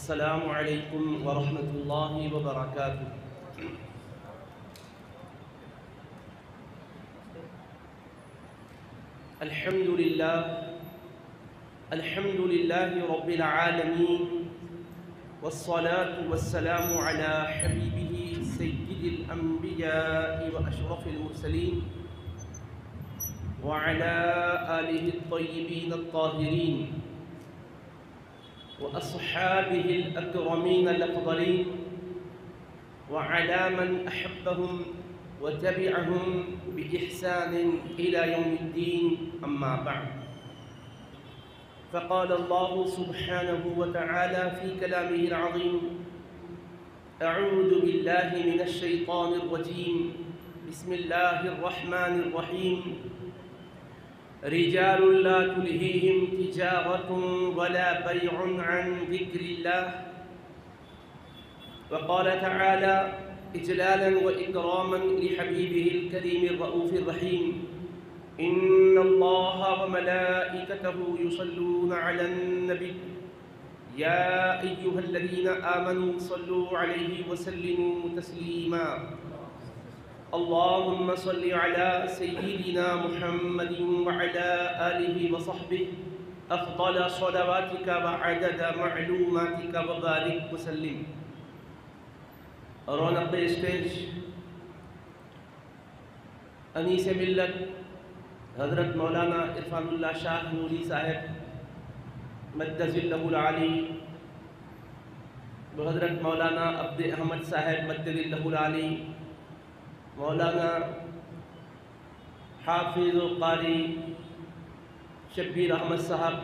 السلام علیکم ورحمۃ اللہ وبرکاتہ۔ الحمد للہ رب العالمین والصلاة والسلام علی حبیبہ سید الانبیاء واشرف المرسلین وعلی آلہ الطیبین الطاہرین وأصحابه الأكرمين الأفضلين وعلى من أحبهم وتبعهم بإحسان إلى يوم الدين، أما بعد، فقال الله سبحانه وتعالى في كلامه العظيم: أعوذ بالله من الشيطان الرجيم، بسم الله الرحمن الرحيم، رجال لا تلهيهم تجارة ولا بيع عن ذكر الله. وقال تعالى إجلالا وإكراما لحبيبه الكريم الرؤوف الرحيم: إن الله وملائكته يصلون على النبي يا أيها الذين آمنوا صلوا عليه وسلموا تسليما. اللهم صل على سيدنا محمد وعلى آله وصحبه أفضل صلواتك وعدد معلوماتك وبارك وسلم. رونق اسٹیج انیس ملت حضرت مولانا عرفان اللہ شاہ نوری صاحب مد ظلہ العالی، حضرت مولانا عبد احمد صاحب مد ظلہ العالی، مولانا حافظ و قاری شبیر احمد صاحب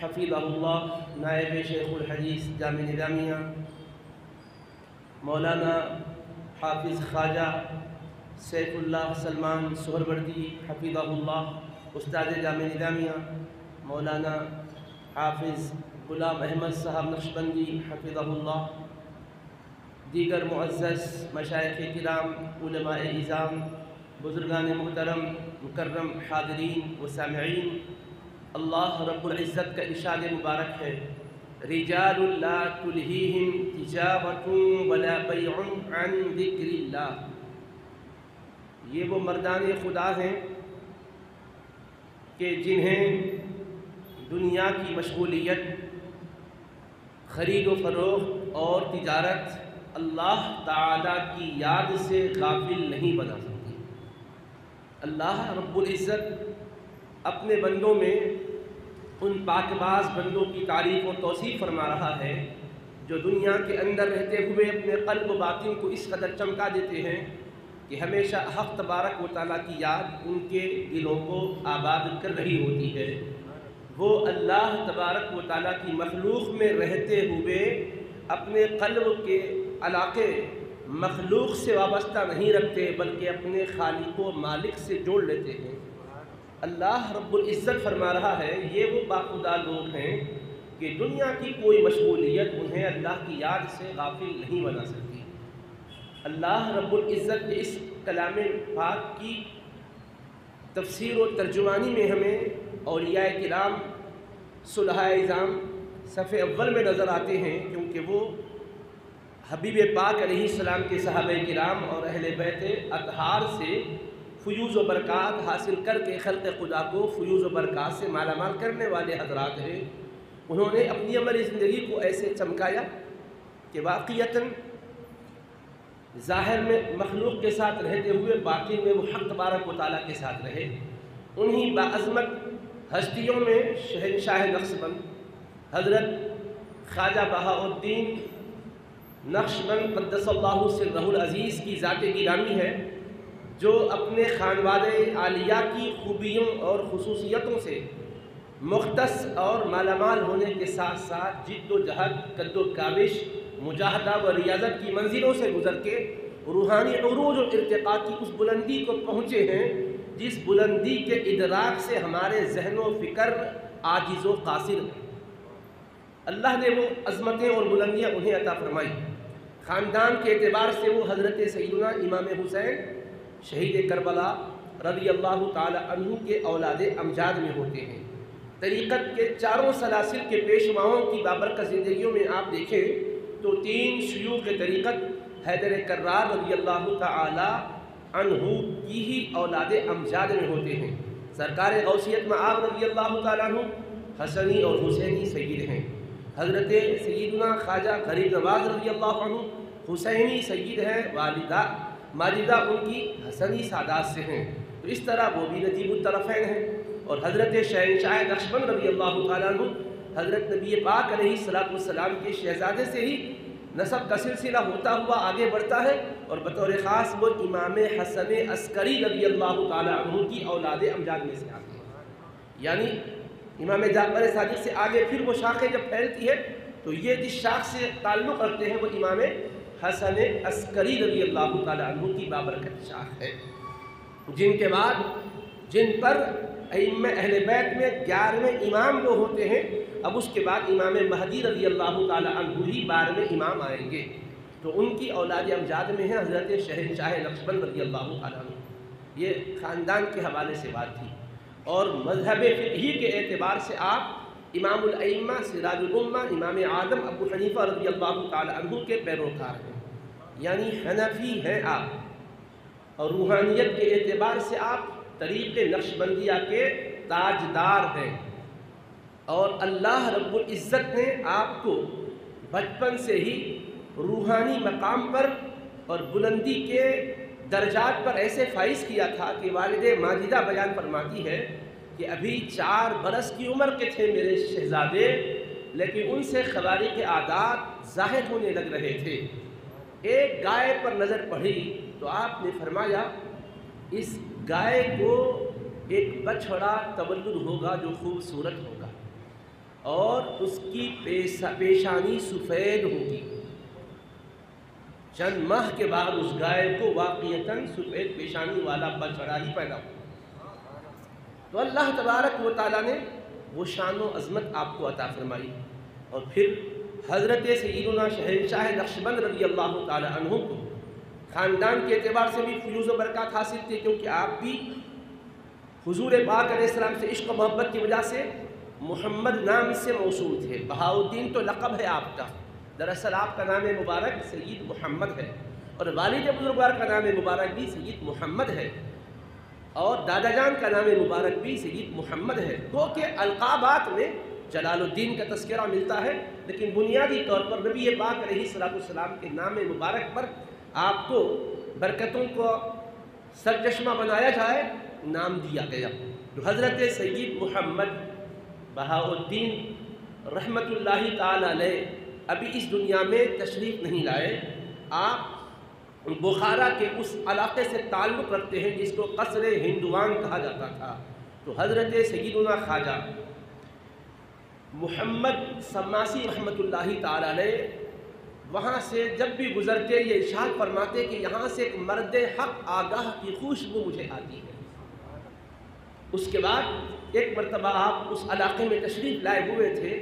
حفظہ اللہ، نائب شیخ الحدیث جامعہ نظامیہ، مولانا حافظ خواجہ سیف اللہ سلمان سہروردی حفظہ اللہ، استاد جامعہ نظامیہ، مولانا حافظ غلام احمد صاحب نقشبندی حفظہ اللہ، دیگر معزز مشائخ کرام، علماء اعظام، بزرگان محترم، مکرم حاضرین و سامعین، اللہ رب العزت کا ارشاد مبارک ہے: رجال لا تلہیہم تجارۃ ولا بیع عن ذکر اللہ. یہ وہ مردان خدا ہیں کہ جنہیں دنیا کی مشغولیت، خرید و فروخت اور تجارت اللہ تعالیٰ کی یاد سے غافل نہیں بنا سکتی. اللہ رب العزت اپنے بندوں میں ان پاک باز بندوں کی تعریف و توصیف فرما رہا ہے جو دنیا کے اندر رہتے ہوئے اپنے قلب و باطن کو اس قدر چمکا دیتے ہیں کہ ہمیشہ حق تبارک و تعالیٰ کی یاد ان کے دلوں کو آباد کر رہی ہوتی ہے. وہ اللہ تبارک و تعالیٰ کی مخلوق میں رہتے ہوئے اپنے قلب کے علاقے مخلوق سے وابستہ نہیں رکھتے بلکہ اپنے خالق و مالک سے جوڑ لیتے ہیں. اللہ رب العزت فرما رہا ہے یہ وہ باخدا لوگ ہیں کہ دنیا کی کوئی مشغولیت انہیں اللہ کی یاد سے غافل نہیں بنا سکتی. اللہ رب العزت کے اس کلام پاک کی تفسیر و ترجمانی میں ہمیں اولیاء کرام صلحاء اعظام صف اول میں نظر آتے ہیں، کیونکہ وہ حبیب پاک علیہ السلام کے صحابہ کرام اور اہل بیت اطہار سے فیوز و برکات حاصل کر کے خلق خدا کو فیوز و برکات سے مالا مال کرنے والے حضرات ہیں. انہوں نے اپنی عملی زندگی کو ایسے چمکایا کہ واقعتاً ظاہر میں مخلوق کے ساتھ رہتے ہوئے باطن میں وہ حق تبارک و تعالیٰ کے ساتھ رہے. انہی باعظمت ہستیوں میں شہنشاہ نقشبند حضرت خواجہ بہاؤالدین نقشبند قدس اللہ سرہ العزیز کی ذات گرامی ہے، جو اپنے خانوادہ عالیہ کی خوبیوں اور خصوصیتوں سے مختص اور مالا مال ہونے کے ساتھ ساتھ جد و جہد، کد و کاوش، مجاہدہ و ریاضت کی منزلوں سے گزر کے روحانی عروج و ارتقاء کی اس بلندی کو پہنچے ہیں جس بلندی کے ادراک سے ہمارے ذہن و فکر عاجز و قاصر ہیں. اللہ نے وہ عظمتیں اور بلندیاں انہیں عطا فرمائی. خاندان کے اعتبار سے وہ حضرت سیدنا امام حسین شہید کربلا رضی اللہ تعالی عنہ کے اولاد امجاد میں ہوتے ہیں. طریقت کے چاروں سلاسل کے پیشواؤں کی بابرکت زندگیوں میں آپ دیکھیں تو 3 شیوخ طریقت حیدر کرار رضی اللہ تعالی عنہ کی ہی اولاد امجاد میں ہوتے ہیں۔ سرکار غوثیت مآب رضی اللہ تعالیٰ عنہ حسنی اور حسینی سید ہیں۔ حضرت سیدنا خواجہ غریب نواز رضی اللہ عنہ حسینی سید ہیں، والدہ ماجدہ ان کی حسنی سادات سے ہیں، تو اس طرح وہ بھی نجیب الطرفین ہیں۔ اور حضرت شہنشاہ نقشبند رضی اللہ تعالیٰ عنہ حضرت نبی پاک علیہ السلام کے شہزادے سے ہی نسب کا سلسلہ ہوتا ہوا آگے بڑھتا ہے، اور بطور خاص وہ امام حسن عسکری رضی اللہ تعالیٰ عنہ کی اولاد امجاد میں سے آتے ہیں۔ یعنی امام جعفر صادق سے آگے پھر وہ شاخیں جب پھیلتی ہے تو یہ جس شاخ سے تعلق رکھتے ہیں وہ امام حسن عسکری رضی اللہ تعالیٰ عنہ کی بابرکت شاخ ہے، جن کے بعد جن پر ائمہ اہل بیت میں 11ویں امام وہ ہوتے ہیں، اب اس کے بعد امام مہدی رضی اللہ تعالیٰ عنہ ہی 12ویں امام آئیں گے، تو ان کی اولاد امجاد میں ہیں حضرت شہنشاہ نقشبند رضی اللہ تعالیٰ عنہ۔ یہ خاندان کے حوالے سے بات تھی۔ اور مذہب فقہی کے اعتبار سے آپ امام الائمہ سراج الامہ امام اعظم ابو حنیفہ رضی اللہ تعالیٰ عنہ کے پیروکار ہیں، یعنی حنفی ہیں آپ، اور روحانیت کے اعتبار سے آپ طریق نقشبندیہ کے تاجدار ہیں، اور اللہ رب العزت نے آپ کو بچپن سے ہی روحانی مقام پر اور بلندی کے درجات پر ایسے فائز کیا تھا کہ والد ماجدہ بیان فرماتی ہے کہ ابھی 4 برس کی عمر کے تھے میرے شہزادے، لیکن ان سے خوارق عادات ظاہر ہونے لگ رہے تھے۔ ایک گائے پر نظر پڑی تو آپ نے فرمایا اس گائے کو ایک بچھڑا تولد ہوگا جو خوبصورت ہوگا، اور اس کی پیشانی سفید ہوگی۔ چند ماہ کے بعد اس گائے کو واقعتاً سفید پیشانی والا بچڑا ہی پیدا ہوا۔ تو اللہ تبارک و تعالیٰ نے وہ شان و عظمت آپ کو عطا فرمائی، اور پھر حضرت سیدنا شہنشاہ نقشبند رضی اللہ تعالیٰ عنہ کو خاندان کے اعتبار سے بھی فیوز و برکات حاصل تھی، کیونکہ آپ بھی حضور پاک علیہ السلام سے عشق و محبت کی وجہ سے محمد نام سے موصول تھے۔ بہاؤالدین تو لقب ہے آپ کا، دراصل آپ کا نام مبارک سید محمد ہے، اور والد بزرگوار کا نام مبارک بھی سید محمد ہے، اور دادا جان کا نام مبارک بھی سید محمد ہے۔ گو کہ القابات میں جلال الدین کا تذکرہ ملتا ہے، لیکن بنیادی طور پر نبی پاک علیہ السلام کے نام مبارک پر آپ کو برکتوں کو سرچشمہ بنایا جائے، نام دیا گیا۔ جو حضرت سید محمد بہاؤالدین رحمت اللہ تعالی علیہ ابھی اس دنیا میں تشریف نہیں لائے، آپ بخارا کے اس علاقے سے تعلق رکھتے ہیں جس کو قصر ہندوان کہا جاتا تھا۔ تو حضرت سیدنا خواجہ محمد سماسی رحمت اللہ تعالی علیہ وہاں سے جب بھی گزرتے یہ ارشاد فرماتے کہ یہاں سے ایک مرد حق آگاہ کی خوشبو مجھے آتی ہے۔ اس کے بعد ایک مرتبہ آپ اس علاقے میں تشریف لائے ہوئے تھے،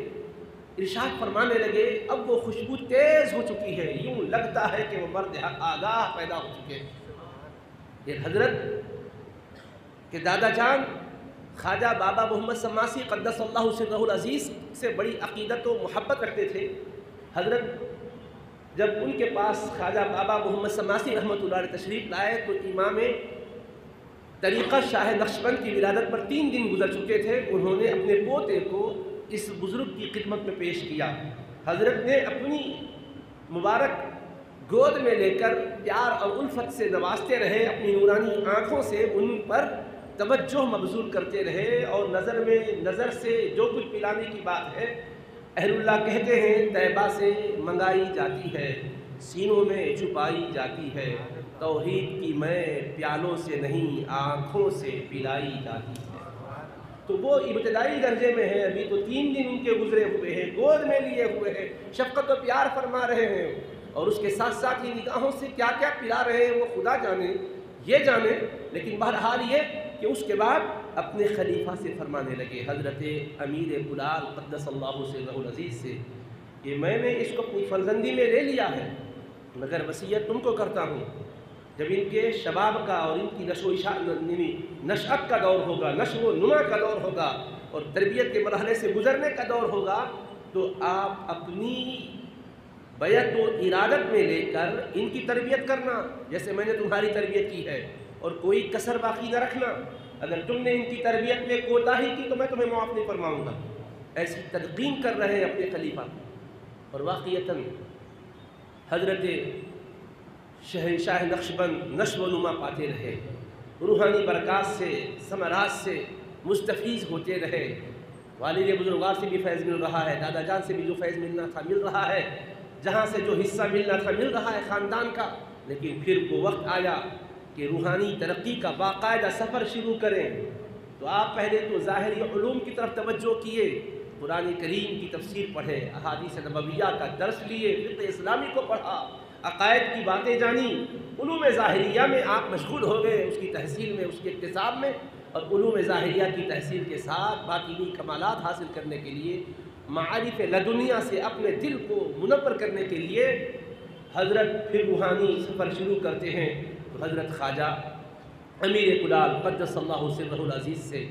ارشاد فرمانے لگے اب وہ خوشبو تیز ہو چکی ہے، یوں لگتا ہے کہ وہ مرد حق آگاہ پیدا ہو چکے ہیں۔ یہ حضرت کے دادا جان خواجہ بابا محمد سماسی قدس اللہ سرہ العزیز سے بڑی عقیدت و محبت رکھتے تھے۔ حضرت جب ان کے پاس خواجہ بابا محمد سماسی رحمۃ اللہ علیہ تشریف لائے تو امام طریقہ شاہ نقشبند کی ولادت پر 3 دن گزر چکے تھے۔ انہوں نے اپنے پوتے کو اس بزرگ کی خدمت میں پیش کیا۔ حضرت نے اپنی مبارک گود میں لے کر پیار اور الفت سے نوازتے رہے، اپنی نورانی آنکھوں سے ان پر توجہ مبذول کرتے رہے، اور نظر سے جو کچھ پلانے کی بات ہے اہل اللہ کہتے ہیں طیبہ سے منگائی جاتی ہے، سینوں میں چھپائی جاتی ہے، توحید کی میں پیالوں سے نہیں آنکھوں سے پلائی جاتی ہے۔ تو وہ ابتدائی درجے میں ہیں، ابھی تو 3 دن ان کے گزرے ہوئے ہیں، گود میں لیے ہوئے ہیں، شفقت و پیار فرما رہے ہیں، اور اس کے ساتھ ساتھ ہی نگاہوں سے کیا کیا پلا رہے ہیں وہ خدا جانے، یہ جانے۔ لیکن بہرحال یہ کہ اس کے بعد اپنے خلیفہ سے فرمانے لگے، حضرت امیر بلال قدس اللہ سرہ العزیز سے، کہ میں نے اس کو اپنی فرزندی میں لے لیا ہے، مگر وصیت تم کو کرتا ہوں جب ان کے شباب کا اور ان کی نشأت کا دور ہوگا، نشو و نما کا دور ہوگا، اور تربیت کے مرحلے سے گزرنے کا دور ہوگا تو آپ اپنی بیعت و ارادت میں لے کر ان کی تربیت کرنا جیسے میں نے تمہاری تربیت کی ہے، اور کوئی کسر باقی نہ رکھنا۔ اگر تم نے ان کی تربیت میں کوتاہی کی تو میں تمہیں معاف نہیں فرماؤں گا، ایسی تلقین کر رہے ہیں اپنے خلیفہ۔ اور واقعتاً حضرت شہنشاہ نقشبند نشو و نما پاتے رہے، روحانی برکات سے ثمرات سے مستفیض ہوتے رہے، والد بزرگوار سے بھی فیض مل رہا ہے، دادا جان سے بھی جو فیض ملنا تھا مل رہا ہے، جہاں سے جو حصہ ملنا تھا مل رہا ہے خاندان کا۔ لیکن پھر وہ وقت آیا کہ روحانی ترقی کا باقاعدہ سفر شروع کریں، تو آپ پہلے تو ظاہری علوم کی طرف توجہ کیے، قرآن کریم کی تفسیر پڑھے، احادیث نبویہ کا درس لیے، فقہ اسلامی کو پڑھا، عقائد کی باتیں جانی، علوم ظاہریہ میں آپ مشغول ہو گئے، اس کی تحصیل میں، اس کے اکتساب میں، اور علوم ظاہریہ کی تحصیل کے ساتھ باطنی کمالات حاصل کرنے کے لیے، معارف لدنیہ سے اپنے دل کو منور کرنے کے لیے حضرت پھر روحانی سفر شروع کرتے ہیں۔ تو حضرت خواجہ امیر کلال قدس اللہ سرہ العزیز سے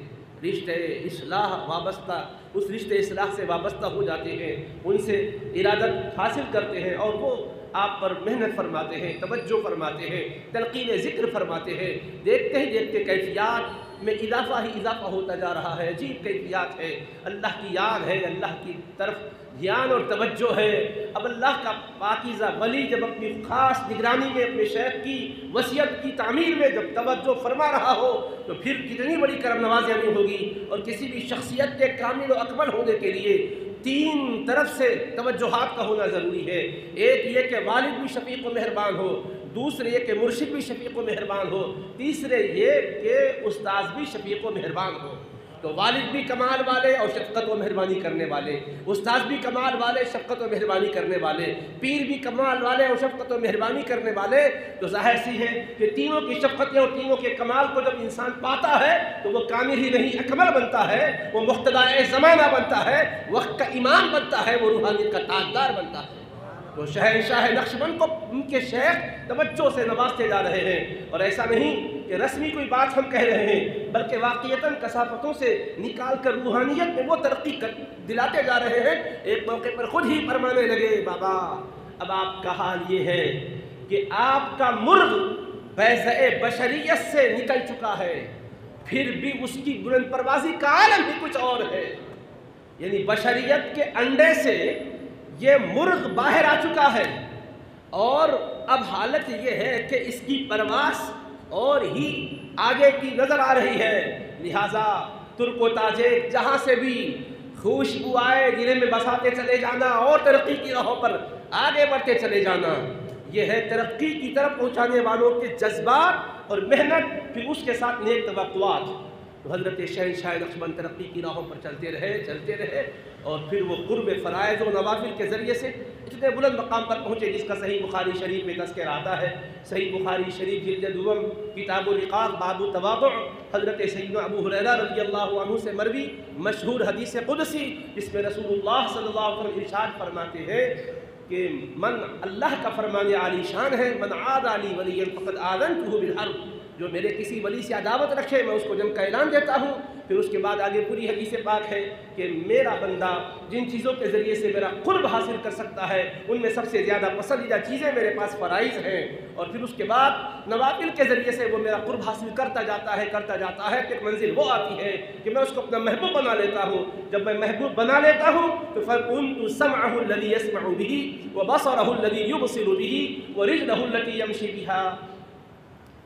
رشتہ اصلاح وابستہ، اس رشتہ اصلاح سے وابستہ ہو جاتے ہیں، ان سے ارادت حاصل کرتے ہیں، اور وہ آپ پر محنت فرماتے ہیں، توجہ فرماتے ہیں، تلقین ذکر فرماتے ہیں۔ دیکھتے ہی دیکھتے کیفیات میں اضافہ ہی اضافہ ہوتا جا رہا ہے، عجیب کیفیات ہے، اللہ کی یاد ہے، اللہ کی طرف دھیان اور توجہ ہے۔ اب اللہ کا پاکیزہ ولی جب اپنی خاص نگرانی میں اپنے شیخ کی وصیت کی تعمیر میں جب توجہ فرما رہا ہو تو پھر کتنی بڑی کرم نوازی نہیں ہوگی۔ اور کسی بھی شخصیت کے کامل و اکمل ہونے کے لیے تین طرف سے توجہات کا ہونا ضروری ہے۔ ایک یہ کہ والد بھی شفیق و مہربان ہو، دوسرے یہ کہ مرشد بھی شفیق و مہربان ہو، تیسرے یہ کہ استاذ بھی شفیق و مہربان ہو۔ تو والد بھی کمال والے اور شفقت و مہربانی کرنے والے، استاذ بھی کمال والے، شفقت و مہربانی کرنے والے، پیر بھی کمال والے اور شفقت و مہربانی کرنے والے۔ تو ظاہر سی ہے کہ تینوں کی شفقتیں اور تینوں کے کمال کو جب انسان پاتا ہے تو وہ کامل ہی نہیں اکمل بنتا ہے، وہ مقتدائے زمانہ بنتا ہے، وقت کا امام بنتا ہے، وہ روحانیت کا تاجدار بنتا ہے۔ تو شہنشاہ نقشبند کو ان کے شیخ توجہ سے نوازتے جا رہے ہیں، اور ایسا نہیں کہ رسمی کوئی بات ہم کہہ رہے ہیں، بلکہ واقعتاً کثافتوں سے نکال کر روحانیت میں وہ ترقی دلاتے جا رہے ہیں۔ ایک موقع پر خود ہی فرمانے لگے، بابا اب آپ کا حال یہ ہے کہ آپ کا مرغ بیضۂ بشریت سے نکل چکا ہے، پھر بھی اس کی بلند پروازی کا عالم بھی کچھ اور ہے۔ یعنی بشریت کے انڈے سے یہ مرغ باہر آ چکا ہے، اور اب حالت یہ ہے کہ اس کی پرواز اور ہی آگے کی نظر آ رہی ہے۔ لہٰذا ترک و تاجک جہاں سے بھی خوشبو آئے دل میں بساتے چلے جانا، اور ترقی کی راہوں پر آگے بڑھتے چلے جانا۔ یہ ہے ترقی کی طرف پہنچانے والوں کے جذبات اور محنت، پھر اس کے ساتھ نیک توقعات۔ تو حضرت شہنشاہ نقشبند ترقی کی راہوں پر چلتے رہے، اور پھر وہ قرب فرائض و نوافل کے ذریعے سے اتنے بلند مقام پر پہنچے جس کا صحیح بخاری شریف میں تذکر آتا ہے۔ صحیح بخاری شریف جلد دوم کتاب الرقاق باب التواضع، حضرت سیدنا ابو ہریرہ رضی اللہ عنہ سے مروی مشہور حدیث قدسی، جس میں رسول اللہ صلی اللہ علیہ وسلم ارشاد فرماتے ہیں کہ من، اللہ کا فرمان عالی شان ہے، من عاد لی ولیا فقد آذنتہ بالحرب، جو میرے کسی ولی سے عداوت رکھے میں اس کو جنگ کا اعلان دیتا ہوں۔ پھر اس کے بعد آگے پوری حدیث پاک ہے کہ میرا بندہ جن چیزوں کے ذریعے سے میرا قرب حاصل کر سکتا ہے ان میں سب سے زیادہ پسندیدہ چیزیں میرے پاس فرائض ہیں، اور پھر اس کے بعد نوافل کے ذریعے سے وہ میرا قرب حاصل کرتا جاتا ہے کہ ایک منزل وہ آتی ہے کہ میں اس کو اپنا محبوب بنا لیتا ہوں۔ جب میں محبوب بنا لیتا ہوں تو فَكُنْتُ سَمْعَهُ الَّذِي يَسْمَعُ بِهِ وَبَصَرَهُ الَّذِي يُبْصِرُ بِهِ وَرِجْلَهُ الَّتِي يَمْشِي بِهَا۔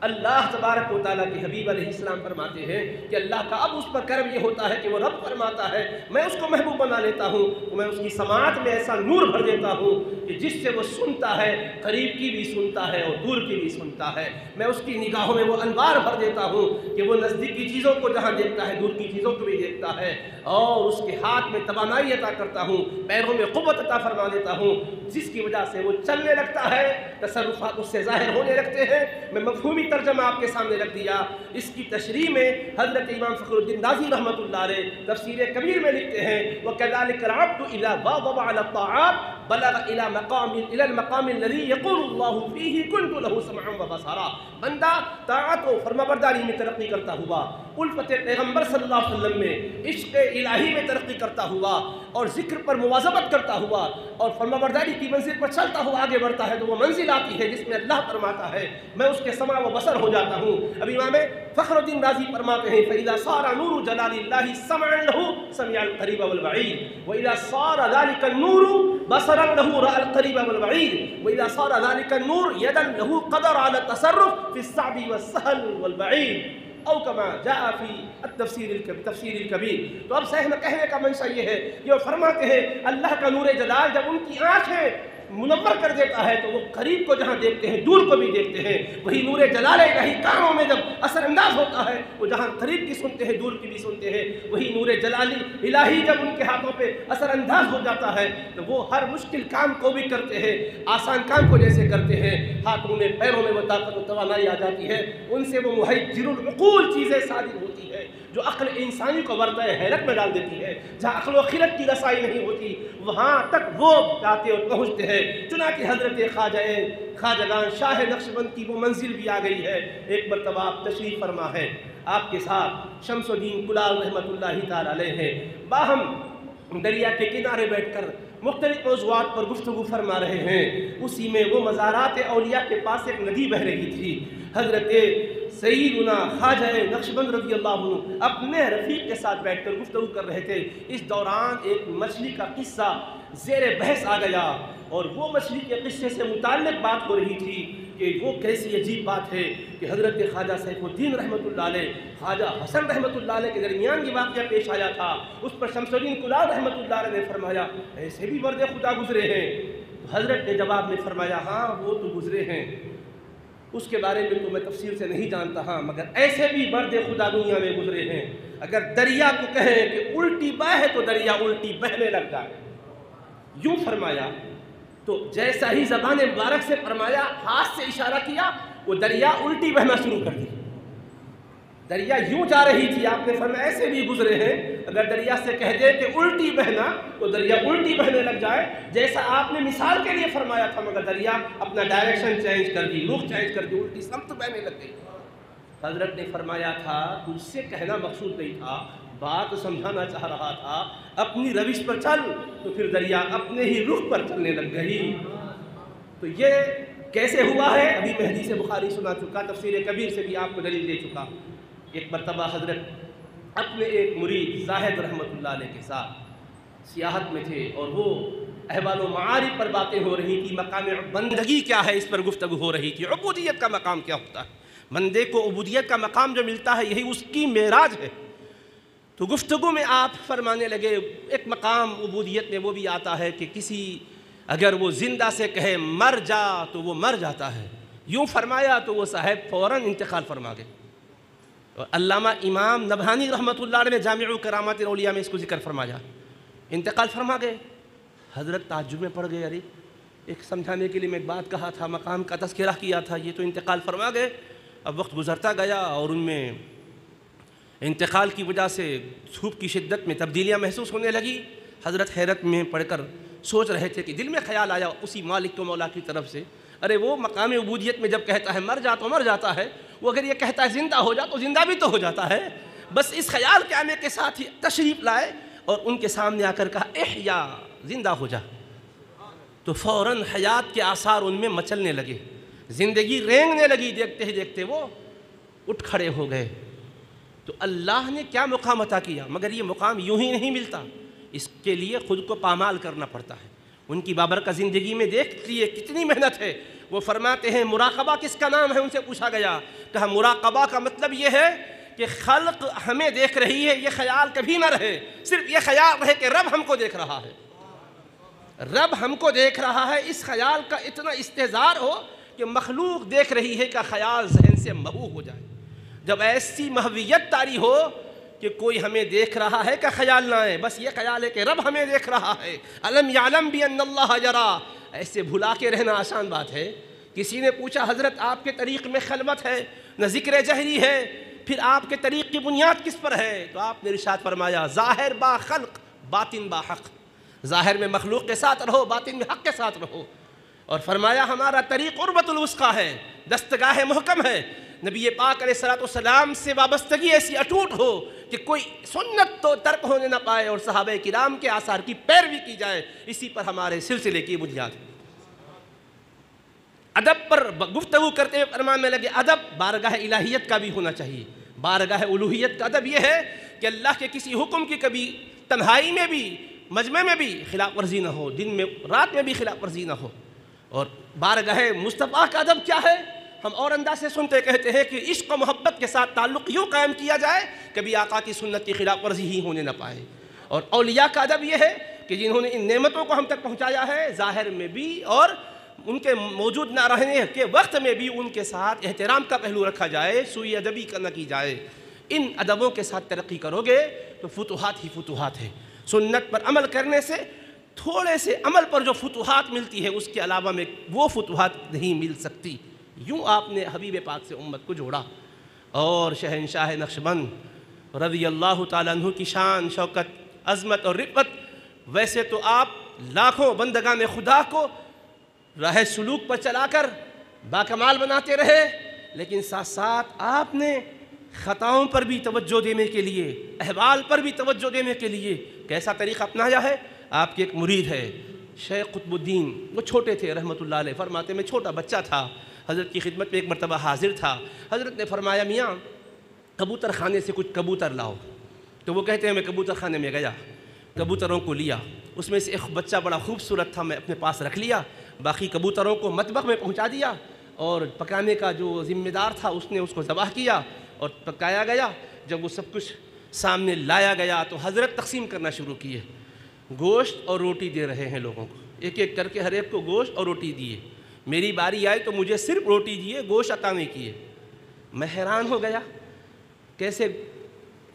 اللہ تبارک و تعالیٰ کے حبیب علیہ السلام فرماتے ہیں کہ اللہ کا اب اس پر کرم یہ ہوتا ہے کہ وہ رب فرماتا ہے میں اس کو محبوب بنا لیتا ہوں، تو میں اس کی سماعت میں ایسا نور بھر دیتا ہوں کہ جس سے وہ سنتا ہے، قریب کی بھی سنتا ہے اور دور کی بھی سنتا ہے۔ میں اس کی نگاہوں میں وہ انوار بھر دیتا ہوں کہ وہ نزدیکی چیزوں کو جہاں دیکھتا ہے دور کی چیزوں کو بھی دیکھتا ہے، اور اس کے ہاتھ میں توانائی عطا کرتا ہوں، پیروں میں قوت عطا فرما دیتا ہوں، جس کی وجہ سے وہ چلنے لگتا ہے، تصرفات اس سے ظاہر ہونے لگتے ہیں۔ میں مفہومی ترجمہ آپ کے سامنے رکھ دیا۔ اس کی تشریح میں حضرت امام فخر الدین رازی رحمۃ اللہ علیہ تفسیر کبیر میں لکھتے ہیں وَكَذَلِكَ الْعَبْدُ إِذَا وَاظَبَ عَلَى الطَّاعَاتِ بلغ إلى المقام الذي يقول الله فيه كنت له سمعا وبصرا. بندہ طاعت و فرمانبرداری میں ترقی کرتا ہوا، الفت پیغمبر صلی اللہ علیہ وسلم میں عشق الہی میں ترقی کرتا ہوا اور ذکر پر مواظبت کرتا ہوا اور فرمانبرداری کی منزل پر چلتا ہوا آگے بڑھتا ہے تو وہ منزل آتی ہے جس میں اللہ فرماتا ہے میں اس کے سمع و بصر ہو جاتا ہوں. اب امام فخر الدین رازی فرماتے ہیں فَإِذَا صَارَ نُورُ جَلَالِ اللَّهِ سَمْعًا لَهُ سَمِعَ الْقَرِيبَ وَالْبَعِيدَ وَإِذَا صَارَ ذَلِكَ النُّورُ بَصَرًا لَهُ رَأَى الْقَرِيبَ وَالْبَعِيدَ وَإِذَا صَارَ ذَلِكَ النُّورُ يَدًا لَهُ قَدَرَ على التصرف في الصعب والسهل والبعيد او كما جاء في التفسير الكبير. تو اب صحیح میں کہنے کا منشا یہ ہے کہ وہ فرماتے ہیں اللہ کا نور جلال جب ان کی آنکھیں منور کر دیتا ہے تو وہ قریب کو جہاں دیکھتے ہیں دور کو بھی دیکھتے ہیں. وہی نور جلال الہی کانوں میں جب اثر انداز ہوتا ہے وہ جہاں قریب کی سنتے ہیں دور کی بھی سنتے ہیں. وہی نور جلالی الہی جب ان کے ہاتھوں پہ اثر انداز ہو جاتا ہے تو وہ ہر مشکل کام کو بھی کرتے ہیں، آسان کام کو جیسے کرتے ہیں. ہاتھوں میں پیروں میں وہ طاقت و توانائی آ جاتی ہے، ان سے وہ مہجر العقول چیزیں صادر ہوتی ہے جو عقل انسانی کو ورطۂ حیرت میں ڈال دیتی ہے. جہاں عقل و خرد کی رسائی نہیں ہوتی وہاں تک وہ جاتے اور پہنچتے ہیں. چنانچہ حضرت خواجگان شاہ نقشبند کی وہ منزل بھی آ گئی ہے. ایک مرتبہ آپ تشریف فرما ہے، آپ کے ساتھ شمس الدین کلال رحمۃ اللہ تعالی علیہ ہیں، باہم دریا کے کنارے بیٹھ کر مختلف موضوعات پر گفتگو فرما رہے ہیں. اسی میں وہ مزارات اولیاء کے پاس ایک ندی بہہ رہی تھی. حضرت سیدنا خواجہ نقشبند رضی اللہ عنہ اپنے رفیق کے ساتھ بیٹھ کر گفتگو کر رہے تھے. اس دوران ایک مچھلی کا قصہ زیر بحث آ گیا اور وہ مچھلی کے قصے سے متعلق بات ہو رہی تھی کہ وہ کیسی عجیب بات ہے کہ حضرت خواجہ سیف الدین رحمۃ اللہ علیہ خواجہ حسن رحمۃ اللہ علیہ کے درمیان یہ واقعہ پیش آیا تھا. اس پر شمس الدین کلال رحمۃ اللہ علیہ نے فرمایا ایسے بھی مرد خدا گزرے ہیں؟ تو حضرت نے جواب میں فرمایا ہاں وہ تو گزرے ہیں، اس کے بارے میں تو میں تفصیل سے نہیں جانتا ہاں، مگر ایسے بھی مرد خدا دنیا میں گزرے ہیں. اگر دریا کو کہیں کہ الٹی بہے تو دریا الٹی بہنے لگ جائے. یوں فرمایا تو جیسا ہی زبان مبارک سے فرمایا ہاتھ سے اشارہ کیا وہ دریا الٹی بہنا شروع کر دی. دریا یوں جا رہی تھی، آپ نے فرمایا ایسے بھی گزرے ہیں. اگر دریا سے کہہ دے کہ الٹی بہنا تو دریا الٹی بہنے لگ جائے جیسا آپ نے مثال کے لیے فرمایا تھا، مگر دریا اپنا ڈائریکشن چینج کر دی، رخ چینج کر دی، الٹی سمت بہنے لگ گئی. حضرت نے فرمایا تھا تجھ سے کہنا مقصود نہیں تھا، بات سمجھانا چاہ رہا تھا، اپنی روش پر چل. تو پھر دریا اپنے ہی رخ پر چلنے لگ گئی. تو یہ کیسے ہوا ہے ابھی میں حدیث بخاری سنا چکا، تفسیر کبیر سے بھی آپ کو دلیل دے چکا. ایک مرتبہ حضرت اپنے ایک مرید زاہد رحمۃ اللہ علیہ کے ساتھ سیاحت میں تھے اور وہ احوال و معارف پر باتیں ہو رہی تھی. مقام بندگی کیا ہے اس پر گفتگو ہو رہی تھی. عبودیت کا مقام کیا ہوتا ہے؟ بندے کو عبودیت کا مقام جو ملتا ہے یہی اس کی معراج ہے. تو گفتگو میں آپ فرمانے لگے ایک مقام عبودیت میں وہ بھی آتا ہے کہ کسی اگر وہ زندہ سے کہے مر جا تو وہ مر جاتا ہے. یوں فرمایا تو وہ صاحب فوراً انتقال فرما گئے. علامہ امام نبہانی رحمۃ اللہ علیہ نے جامع کرامات الاولیاء میں اس کو ذکر فرمایا، انتقال فرما گئے. حضرت تعجب میں پڑ گئے، ارے ایک سمجھانے کے لیے میں ایک بات کہا تھا، مقام کا تذکرہ کیا تھا، یہ تو انتقال فرما گئے. اب وقت گزرتا گیا اور ان میں انتقال کی وجہ سے دھوپ کی شدت میں تبدیلیاں محسوس ہونے لگی. حضرت حیرت میں پڑھ کر سوچ رہے تھے کہ دل میں خیال آیا اسی مالک و مولا کی طرف سے، ارے وہ مقام عبودیت میں جب کہتا ہے مر جا تو مر جاتا ہے، وہ اگر یہ کہتا ہے زندہ ہو جا تو زندہ بھی تو ہو جاتا ہے. بس اس خیال کے آنے کے ساتھ ہی تشریف لائے اور ان کے سامنے آ کر کہا احیا، زندہ ہو جا. تو فوراً حیات کے آثار ان میں مچلنے لگے، زندگی رینگنے لگی. دیکھتے ہی دیکھتے وہ اٹھ کھڑے ہو گئے. تو اللہ نے کیا مقام عطا کیا، مگر یہ مقام یوں ہی نہیں ملتا، اس کے لیے خود کو پامال کرنا پڑتا ہے. ان کی بابرکت زندگی میں دیکھ لیے کتنی محنت ہے. وہ فرماتے ہیں مراقبہ کس کا نام ہے، ان سے پوچھا گیا، کہا مراقبہ کا مطلب یہ ہے کہ خلق ہمیں دیکھ رہی ہے، یہ خیال کبھی نہ رہے، صرف یہ خیال رہے کہ رب ہم کو دیکھ رہا ہے، رب ہم کو دیکھ رہا ہے. اس خیال کا اتنا استحضار ہو کہ مخلوق دیکھ رہی ہے کا خیال ذہن سے محو ہو جائے. جب ایسی محویت طاری ہو کہ کوئی ہمیں دیکھ رہا ہے کا خیال نہ آئے، بس یہ خیال ہے کہ رب ہمیں دیکھ رہا ہے. الم یعلم بان اللہ یرا، ایسے بھلا کے رہنا آسان بات ہے. کسی نے پوچھا حضرت آپ کے طریق میں خلوت ہے نہ ذکر جہری ہے، پھر آپ کے طریق کی بنیاد کس پر ہے؟ تو آپ نے ارشاد فرمایا ظاہر با خلق باطن با حق. ظاہر میں مخلوق کے ساتھ رہو، باطن میں حق کے ساتھ رہو۔ اور فرمایا ہمارا طریق قربت الوثقیٰ ہے، دستگاہ محکم ہے۔ نبی پاک علیہ الصلوۃ والسلام سے وابستگی ایسی اٹوٹ ہو کہ کوئی سنت تو ترک ہونے نہ پائے اور صحابہ کرام کے آثار کی پیروی کی جائے، اسی پر ہمارے سلسلے کی بنیاد ہے۔ ادب پر گفتگو کرتے ہوئے فرمانے لگے ادب بارگاہ الہیت کا بھی ہونا چاہیے۔ بارگاہ الوہیت کا ادب یہ ہے کہ اللہ کے کسی حکم کی کبھی تنہائی میں بھی، مجمع میں بھی خلاف ورزی نہ ہو، دن میں رات میں بھی خلاف ورزی نہ ہو۔ اور بارگاہ مصطفیٰ کا ادب کیا ہے؟ ہم اور انداز سے سنتے کہتے ہیں کہ عشق و محبت کے ساتھ تعلق یوں قائم کیا جائے کبھی آقا کی سنت کی خلاف ورزی ہی ہونے نہ پائے۔ اور اولیاء کا ادب یہ ہے کہ جنہوں نے ان نعمتوں کو ہم تک پہنچایا ہے، ظاہر میں بھی اور ان کے موجود نہ رہنے کے وقت میں بھی ان کے ساتھ احترام کا پہلو رکھا جائے، سوء ادبی نہ کی جائے۔ ان ادبوں کے ساتھ ترقی کرو گے تو فتوحات ہی فتوحات ہے۔ سنت پر عمل کرنے سے تھوڑے سے عمل پر جو فتوحات ملتی ہے، اس کے علاوہ میں وہ فتوحات نہیں مل سکتی۔ یوں آپ نے حبیب پاک سے امت کو جوڑا۔ اور شہنشاہ نقشبند رضی اللہ تعالیٰ عنہ کی شان، شوکت، عظمت اور رفعت، ویسے تو آپ لاکھوں بندگان خدا کو راہ سلوک پر چلا کر باکمال بناتے رہے، لیکن ساتھ ساتھ آپ نے خطاؤں پر بھی توجہ دینے کے لیے، احوال پر بھی توجہ دینے کے لیے کیسا طریقہ اپنایا ہے؟ آپ کے ایک مرید ہے شیخ قطب الدین، وہ چھوٹے تھے رحمۃ اللہ علیہ، فرماتے میں چھوٹا بچہ تھا، حضرت کی خدمت میں ایک مرتبہ حاضر تھا۔ حضرت نے فرمایا میاں کبوتر خانے سے کچھ کبوتر لاؤ۔ تو وہ کہتے ہیں میں کبوتر خانے میں گیا، کبوتروں کو لیا، اس میں سے ایک بچہ بڑا خوبصورت تھا، میں اپنے پاس رکھ لیا، باقی کبوتروں کو مطبخ میں پہنچا دیا، اور پکانے کا جو ذمہ دار تھا اس نے اس کو ذبح کیا اور پکایا گیا۔ جب وہ سب کچھ سامنے لایا گیا تو حضرت تقسیم کرنا شروع کیے، گوشت اور روٹی دے رہے ہیں لوگوں کو، ایک ایک کر کے ہر ایک کو گوشت اور روٹی دیے۔ میری باری آئی تو مجھے صرف روٹی دیے، گوشت عطا نہیں کیے۔ میں حیران ہو گیا، کیسے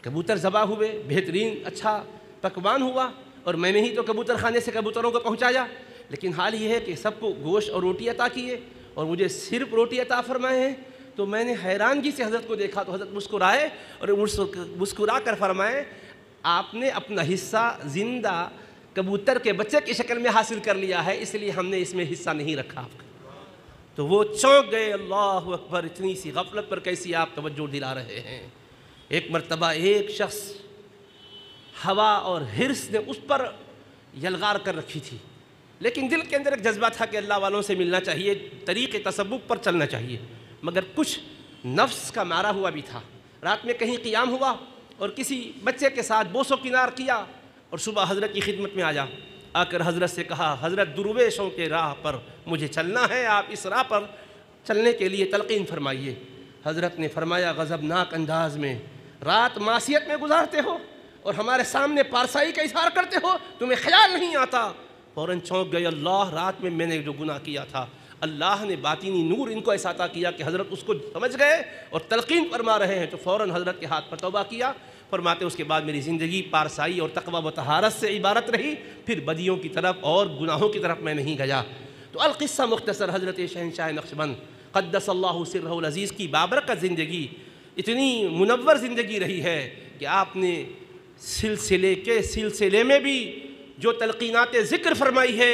کبوتر ذبح ہوئے، بہترین اچھا پکوان ہوا، اور میں نے ہی تو کبوتر خانے سے کبوتروں کو پہنچایا، لیکن حال یہ ہے کہ سب کو گوشت اور روٹی عطا کیے اور مجھے صرف روٹی عطا فرمائے ہیں۔ تو میں نے حیرانگی سے حضرت کو دیکھا تو حضرت مسکرائے اور مسکرا کر فرمائے آپ نے اپنا حصہ زندہ کبوتر کے بچے کی شکل میں حاصل کر لیا ہے، اس لیے ہم نے اس میں حصہ نہیں رکھا آپ کا۔ تو وہ چونک گئے، اللہ اکبر، اتنی سی غفلت پر کیسی آپ توجہ دلا رہے ہیں۔ ایک مرتبہ ایک شخص ہوا اور حرص نے اس پر یلغار کر رکھی تھی، لیکن دل کے اندر ایک جذبہ تھا کہ اللہ والوں سے ملنا چاہیے، طریق تصوف پر چلنا چاہیے، مگر کچھ نفس کا مارا ہوا بھی تھا۔ رات میں کہیں قیام ہوا اور کسی بچے کے ساتھ بوس و کنار کیا، اور صبح حضرت کی خدمت میں آیا، آ کر حضرت سے کہا حضرت درویشوں کے راہ پر مجھے چلنا ہے، آپ اس راہ پر چلنے کے لیے تلقین فرمائیے۔ حضرت نے فرمایا غضبناک انداز میں رات معصیت میں گزارتے ہو اور ہمارے سامنے پارسائی کا اظہار کرتے ہو، تمہیں خیال نہیں آتا؟ فوراً چونک گئے، اللہ رات میں نے جو گناہ کیا تھا، اللہ نے باطنی نور ان کو ایسا عطا کیا کہ حضرت اس کو سمجھ گئے اور تلقین فرما رہے ہیں۔ تو فوراً حضرت کے ہاتھ پر توبہ کیا، فرماتے اس کے بعد میری زندگی پارسائی اور تقویٰ و طہارت سے عبارت رہی، پھر بدیوں کی طرف اور گناہوں کی طرف میں نہیں گیا۔ تو القصہ مختصر، حضرت شہنشاہ نقشبند قدس اللہ سرہ العزیز کی بابرکت زندگی اتنی منور زندگی رہی ہے کہ آپ نے سلسلے میں بھی جو تلقینات ذکر فرمائی ہے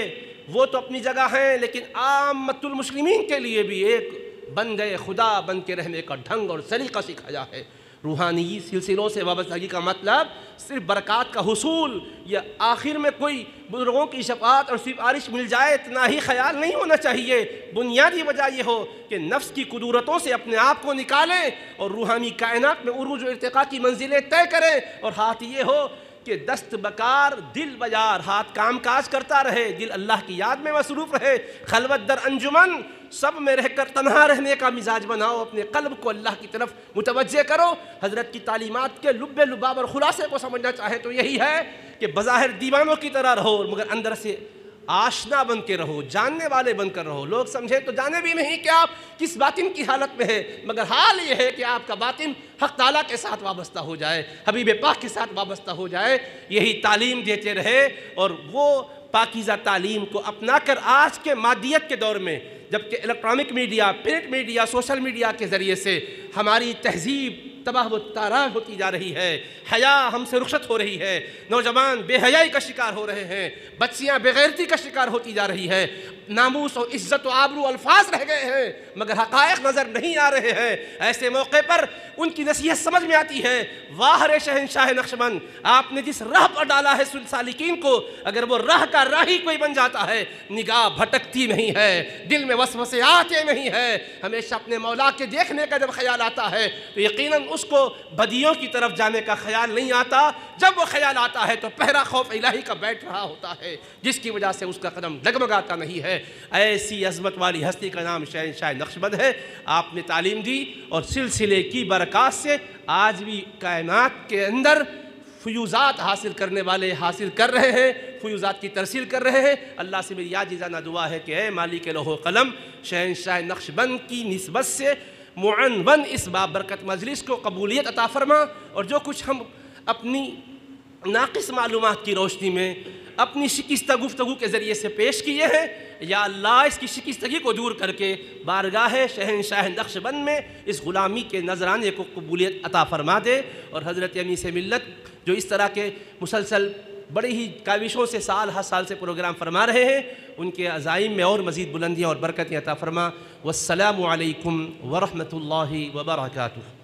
وہ تو اپنی جگہ ہیں، لیکن عامت المسلمین کے لیے بھی ایک بندے خدا بن کے رہنے کا ڈھنگ اور سلیقہ سکھایا ہے۔ روحانی سلسلوں سے وابستگی کا مطلب صرف برکات کا حصول یا آخر میں کوئی بزرگوں کی شفاعت اور سفارش مل جائے اتنا ہی خیال نہیں ہونا چاہیے۔ بنیادی وجہ یہ ہو کہ نفس کی قدورتوں سے اپنے آپ کو نکالیں اور روحانی کائنات میں عروج و ارتقاء کی منزلیں طے کریں، اور ہاتھ یہ ہو کہ دست بکار دل بیار، ہاتھ کام کاج کرتا رہے، دل اللہ کی یاد میں مصروف رہے، خلوت در انجمن سب میں رہ کر تنہا رہنے کا مزاج بناؤ، اپنے قلب کو اللہ کی طرف متوجہ کرو۔ حضرت کی تعلیمات کے لب لباب اور خلاصے کو سمجھنا چاہے تو یہی ہے کہ بظاہر دیوانوں کی طرح رہو مگر اندر سے آشنا بن کے رہو، جاننے والے بن کر رہو۔ لوگ سمجھے تو جانے بھی نہیں کہ آپ کس باطن کی حالت میں ہیں، مگر حال یہ ہے کہ آپ کا باطن حق تعالیٰ کے ساتھ وابستہ ہو جائے، حبیب پاک کے ساتھ وابستہ ہو جائے۔ یہی تعلیم دیتے رہے، اور وہ پاکیزہ تعلیم کو اپنا کر آج کے مادیت کے دور میں، جبکہ electronic media, print media, social media کے ذریعے سے ہماری تہذیب تباہ و تاراج ہوتی جا رہی ہے، حیا ہم سے رخصت ہو رہی ہے، نوجوان بے حیائی کا شکار ہو رہے ہیں، بچیاں بے غیرتی کا شکار ہوتی جا رہی ہے، ناموس و عزت و آبرو الفاظ رہ گئے ہیں مگر حقائق نظر نہیں آ رہے ہیں۔ ایسے موقع پر ان کی نصیحت سمجھ میں آتی ہے، واہ رے شہنشاہ نقشبند، آپ نے جس راہ پر ڈالا ہے سالکین کو، اگر وہ راہ کا راہی کوئی بن جاتا ہے، نگاہ بھٹکتی نہیں ہے، دل میں وسوسے آتے نہیں ہے، ہمیشہ اپنے مولا کے دیکھنے کا جب خیال آتا ہے تو یقیناً اس کو بدیوں کی طرف جانے کا خیال نہیں آتا۔ جب وہ خیال آتا ہے تو پہرا خوف الہی کا بیٹھ رہا ہوتا ہے، جس کی وجہ سے اس کا قدم ڈگمگاتا نہیں ہے۔ ایسی عظمت والی ہستی کا نام شہنشاہ نقشبند ہے۔ آپ نے تعلیم دی اور سلسلے کی برکات سے آج بھی کائنات کے اندر فیوزات حاصل کرنے والے حاصل کر رہے ہیں، فیوزات کی ترسیل کر رہے ہیں۔ اللہ سے میری عاجزانہ دعا ہے کہ اے مالک لوح و قلم، شہنشاہ نقشبند کی نسبت سے معنون اس بابرکت مجلس کو قبولیت عطا فرما، اور جو کچھ ہم اپنی ناقص معلومات کی روشنی میں اپنی شکستہ گفتگو کے ذریعے سے پیش کیے ہیں، یا اللہ اس کی شکستگی کو دور کر کے بارگاہ شہنشاہ نقشبند میں اس غلامی کے نذرانے کو قبولیت عطا فرما دے، اور حضرت انیس ملت جو اس طرح کے مسلسل بڑی ہی کاوشوں سے سال ہر سال سے پروگرام فرما رہے ہیں، ان کے عزائم میں اور مزید بلندیاں اور برکتیں عطا فرما۔ والسلام علیکم ورحمۃ اللہ وبرکاتہ۔